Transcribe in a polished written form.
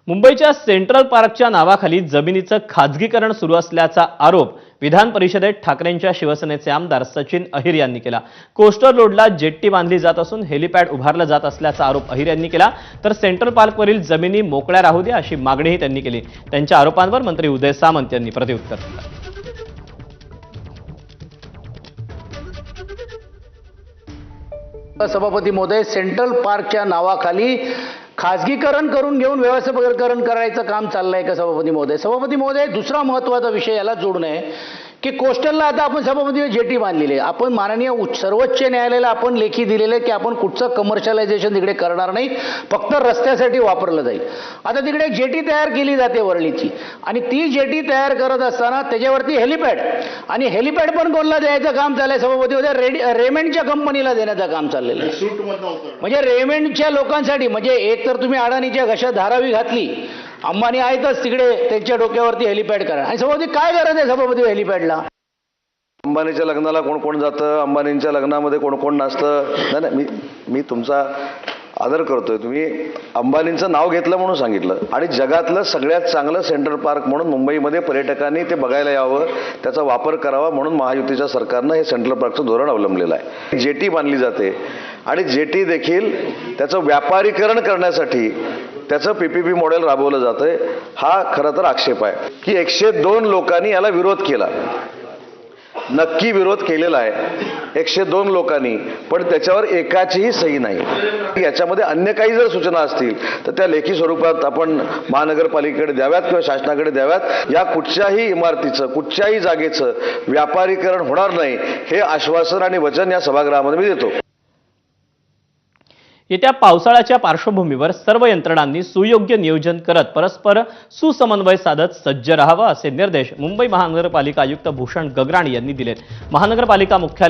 मुंबईच्या सेंट्रल पार्कच्या नावाखाली जमिनीचं खाजगीकरण सुरू असल्याचा आरोप विधान परिषदेत ठाकरेंच्या शिवसेनेचे आमदार सचिन अहिर यांनी केला। कोस्टर रोडला जेट्टी बांधली जात असून हेलिपॅड उभारलं जात असल्याचा आरोप अहिर यांनी केला। तर सेंट्रल पार्कवरील जमिनी मोकळ्या राहू द्या अशी मागणीही त्यांनी केली। त्यांच्या आरोपांवर मंत्री उदय सामंत यांनी प्रत्युत्तर दिलं। सभापती महोदय, सेंट्रल पार्कच्या नावाखाली खाजगीकरण करून घेऊन व्यवस्थापन करायचं काम चाललंय का सभापती महोदय? सभापती महोदय, दुसरा महत्त्वाचा विषय याला जोडून आहे की कोस्टलला आता आपण सभापती जेटी बांधलेली आहे। आपण माननीय सर्वोच्च न्यायालयाला आपण लेखी दिलेले की आपण कुठचं कमर्शियलायझेशन तिकडे करणार नाही, फक्त रस्त्यासाठी वापरलं जाईल। आता तिकडे एक जेटी तयार केली जाते वरळीची, आणि ती जेटी तयार करत असताना त्याच्यावरती हेलिपॅड, आणि हेलिपॅड पण कोणाला द्यायचं काम चाललंय सभापती महोदय? रेमेंडच्या कंपनीला देण्याचं काम चाललेलं आहे। म्हणजे रेमेंडच्या लोकांसाठी, म्हणजे एक तर तुम्ही अडाणीच्या घशात धारावी घातली, अंबानी आहेतच तिकडे, त्यांच्या डोक्यावरती हेलिपॅड करा। आणि सभापती काय गरज आहे सभापती हेलिपॅडला? अंबानीच्या लग्नाला कोण कोण जातं, अंबानींच्या लग्नामध्ये कोण कोण नाचतं? नाही, मी तुमचा आदर करतोय। तुम्ही अंबानींचं नाव घेतलं म्हणून सांगितलं, आणि जगातलं सगळ्यात चांगलं सेंट्रल पार्क म्हणून मुंबईमध्ये पर्यटकांनी ते बघायला यावं, त्याचा वापर करावा म्हणून महायुतीच्या सरकारनं हे सेंट्रल पार्कचं धोरण अवलंबलेलं आहे। जेटी बांधली जाते, आणि जेटी देखील त्याचं व्यापारीकरण करण्यासाठी त्याचं पीपीपी मॉडेल राबवलं जातंय। हा खरं तर आक्षेप आहे की 102 लोकांनी याला विरोध केला, नक्की विरोध केलेला आहे 102 लोकांनी, पण त्याच्यावर एकाचीही सही नाही। याच्यामध्ये अन्य काही जर सूचना असतील तर त्या लेखी स्वरूपात आपण महानगरपालिकेकडे द्याव्यात किंवा शासनाकडे द्याव्यात। या कुठच्याही इमारतीचं, कुठच्याही जागेचं व्यापारीकरण होणार नाही हे आश्वासन आणि वचन या सभागृहामध्ये मी देतो। येत्या पावसाळ्याच्या पार्श्वभूमीवर सर्व यंत्रणांनी सुयोग्य नियोजन करत परस्पर सुसमन्वय साधत सज्ज राहावं असे निर्देश मुंबई महानगरपालिका आयुक्त भूषण गगराणी यांनी दिलेत। महानगरपालिका मुख्यालय